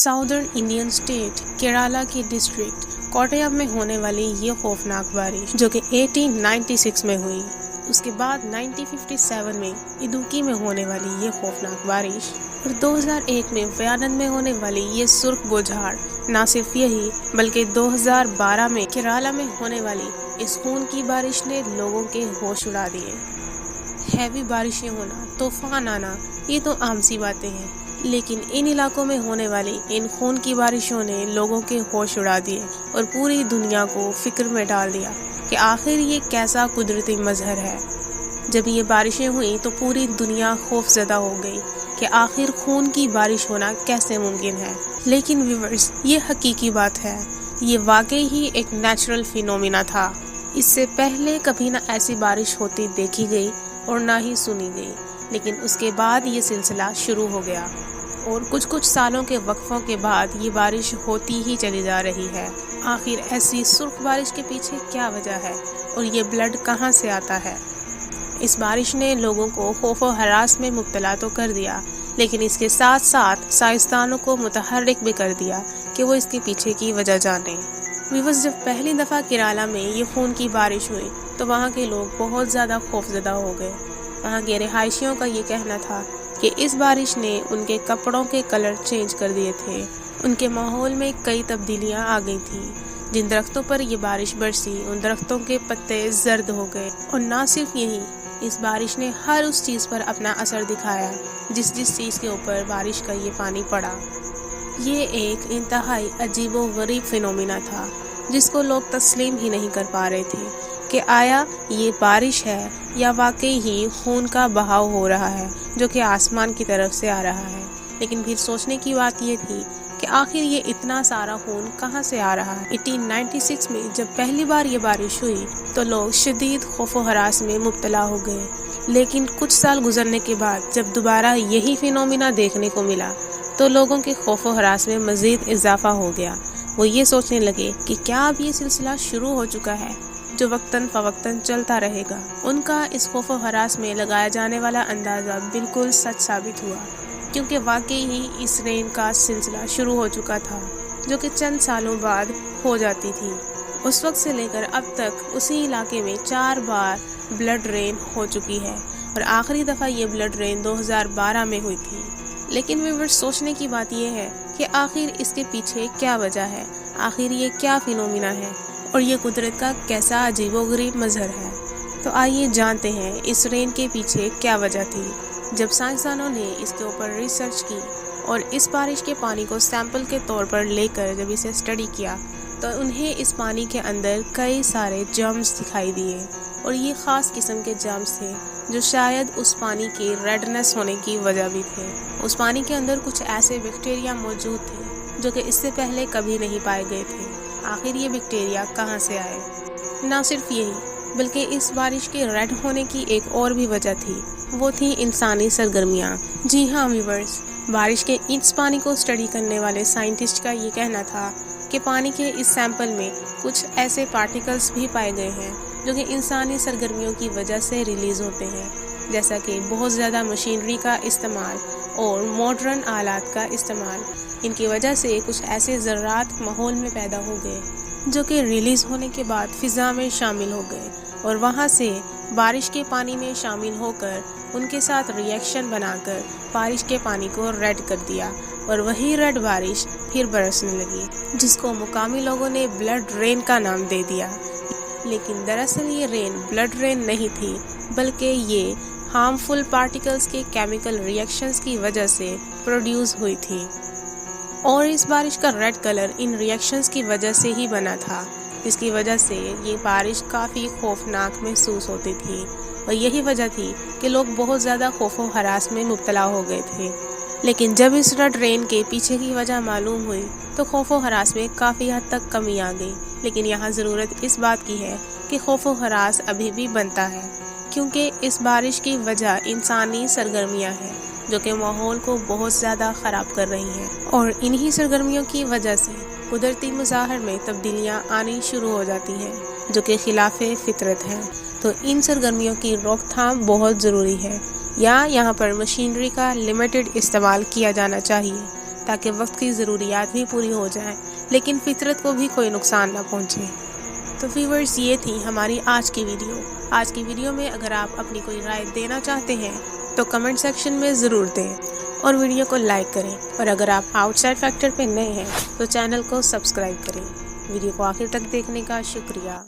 Southern Indian state Kerala के district Kottayam में होने वाली ये खौफनाक बारिश जो कि 1896 में हुई, उसके बाद 1957 में इदुक्की में होने वाली ये खौफनाक बारिश और 2001 में वयानंद में होने वाली ये सुर्ख बौछार, न सिर्फ यही बल्कि 2012 में केरला में होने वाली इस खून की बारिश ने लोगों के होश उड़ा दिए। हैवी बारिशें होना, तूफान आना, ये तो आम सी बातें हैं, लेकिन इन इलाकों में होने वाली इन खून की बारिशों ने लोगों के होश उड़ा दिए और पूरी दुनिया को फिक्र में डाल दिया कि आखिर ये कैसा कुदरती मजहर है। जब ये बारिशें हुई तो पूरी दुनिया खौफजदा हो गई कि आखिर खून की बारिश होना कैसे मुमकिन है। लेकिन व्यूअर्स, ये हकीकी बात है, ये वाकई ही एक नेचुरल फिनोमिना था। इससे पहले कभी ना ऐसी बारिश होती देखी गई और ना ही सुनी गई, लेकिन उसके बाद ये सिलसिला शुरू हो गया और कुछ सालों के वक्फों के बाद ये बारिश होती ही चली जा रही है। आखिर ऐसी सुर्ख बारिश के पीछे क्या वजह है और ये ब्लड कहाँ से आता है? इस बारिश ने लोगों को खौफ और हरास में मुब्तला तो कर दिया, लेकिन इसके साथ साथ साइंसदानों को मुतहर्रिक भी कर दिया कि वो इसके पीछे की वजह जाने। व्यूअर्स, जब पहली दफ़ा केरला में ये खून की बारिश हुई तो वहाँ के लोग बहुत ज़्यादा खौफजदा हो गए। वहाँ के रिहायशियों का ये कहना था कि इस बारिश ने उनके कपड़ों के कलर चेंज कर दिए थे, उनके माहौल में कई तब्दीलियाँ आ गई थी। जिन दरख्तों पर ये बारिश बरसी उन दरख्तों के पत्ते जर्द हो गए और ना सिर्फ यही, इस बारिश ने हर उस चीज़ पर अपना असर दिखाया जिस चीज़ के ऊपर बारिश का ये पानी पड़ा। ये एक इंतहाई अजीब व गरीब फिनोमिना था जिसको लोग तस्लीम ही नहीं कर पा रहे थे कि आया ये बारिश है या वाकई ही खून का बहाव हो रहा है जो कि आसमान की तरफ से आ रहा है। लेकिन फिर सोचने की बात ये थी कि आखिर ये इतना सारा खून कहाँ से आ रहा है। 1896 में जब पहली बार ये बारिश हुई तो लोग शदीद खौफ व हरास में मुब्तला हो गए, लेकिन कुछ साल गुजरने के बाद जब दोबारा यही फिनोमिना देखने को मिला तो लोगों के खौफ व हरास में मज़ीद इजाफा हो गया। वो ये सोचने लगे कि क्या अब ये सिलसिला शुरू हो चुका है जो वक्तन फवक्तन चलता रहेगा। उनका इस खौफ व हरास में लगाया जाने वाला अंदाज़ा बिल्कुल सच साबित हुआ, क्योंकि वाकई ही इस रेन का सिलसिला शुरू हो चुका था जो कि चंद सालों बाद हो जाती थी। उस वक्त से लेकर अब तक उसी इलाके में 4 बार ब्लड रेन हो चुकी है और आखिरी दफ़ा ये ब्लड रेन 2012 में हुई थी। लेकिन व्यूअर्स, सोचने की बात यह है कि आखिर इसके पीछे क्या वजह है, आखिर ये क्या फिनोमिना है और ये कुदरत का कैसा अजीबोगरीब मजहर है। तो आइए जानते हैं इस रेन के पीछे क्या वजह थी। जब साइंसदानों ने इसके ऊपर रिसर्च की और इस बारिश के पानी को सैंपल के तौर पर लेकर जब इसे स्टडी किया तो उन्हें इस पानी के अंदर कई सारे जर्म्स दिखाई दिए और ये ख़ास किस्म के जर्म्स थे जो शायद उस पानी के रेडनेस होने की वजह भी थे। उस पानी के अंदर कुछ ऐसे बैक्टीरिया मौजूद थे जो कि इससे पहले कभी नहीं पाए गए थे। आखिर ये बैक्टीरिया कहाँ से आए? ना सिर्फ यही बल्कि इस बारिश के रेड होने की एक और भी वजह थी, वो थी इंसानी सरगर्मियाँ। जी हाँ व्यूअर्स, बारिश के इस पानी को स्टडी करने वाले साइंटिस्ट का ये कहना था कि पानी के इस सैंपल में कुछ ऐसे पार्टिकल्स भी पाए गए हैं जो कि इंसानी सरगर्मियों की वजह से रिलीज़ होते हैं, जैसा कि बहुत ज़्यादा मशीनरी का इस्तेमाल और मॉडर्न आलात का इस्तेमाल। इनकी वजह से कुछ ऐसे ज़र्रात माहौल में पैदा हो गए जो कि रिलीज़ होने के बाद फ़िज़ा में शामिल हो गए और वहाँ से बारिश के पानी में शामिल होकर उनके साथ रिएक्शन बनाकर बारिश के पानी को रेड कर दिया और वही रेड बारिश फिर बरसने लगी, जिसको मुकामी लोगों ने ब्लड रेन का नाम दे दिया। लेकिन दरअसल ये रेन ब्लड रेन नहीं थी, बल्कि ये हार्मफुल पार्टिकल्स के केमिकल रिएक्शंस की वजह से प्रोड्यूस हुई थी और इस बारिश का रेड कलर इन रिएक्शंस की वजह से ही बना था, जिसकी वजह से ये बारिश काफ़ी खौफनाक महसूस होती थी और यही वजह थी कि लोग बहुत ज़्यादा खौफ व हरास में मुब्तला हो गए थे। लेकिन जब इस रेड रेन के पीछे की वजह मालूम हुई तो खौफ व हरास में काफ़ी हद तक कमी आ गई। लेकिन यहाँ ज़रूरत इस बात की है कि खौफ व हरास अभी भी बनता है, क्योंकि इस बारिश की वजह इंसानी सरगर्मियाँ हैं जो कि माहौल को बहुत ज़्यादा ख़राब कर रही हैं और इन्हीं सरगर्मियों की वजह से कुदरती मज़ाहिर में तब्दीलियाँ आनी शुरू हो जाती हैं जो कि खिलाफ़े फितरत हैं। तो इन सरगर्मियों की रोकथाम बहुत ज़रूरी है या यहाँ पर मशीनरी का लिमिटेड इस्तेमाल किया जाना चाहिए تاکہ وقت کی ضروریات بھی پوری ہو جائیں لیکن فطرت کو بھی کوئی نقصان نہ پہنچے۔ تو ویورز، یہ تھی ہماری آج کی ویڈیو۔ آج کی ویڈیو میں اگر آپ اپنی کوئی رائے دینا چاہتے ہیں تو کمنٹ سیکشن میں ضرور دیں اور ویڈیو کو لائک کریں، اور اگر آپ آؤٹ سائڈ فیکٹر پہ نئے ہیں تو چینل کو سبسکرائب کریں۔ ویڈیو کو آخر تک دیکھنے کا شکریہ۔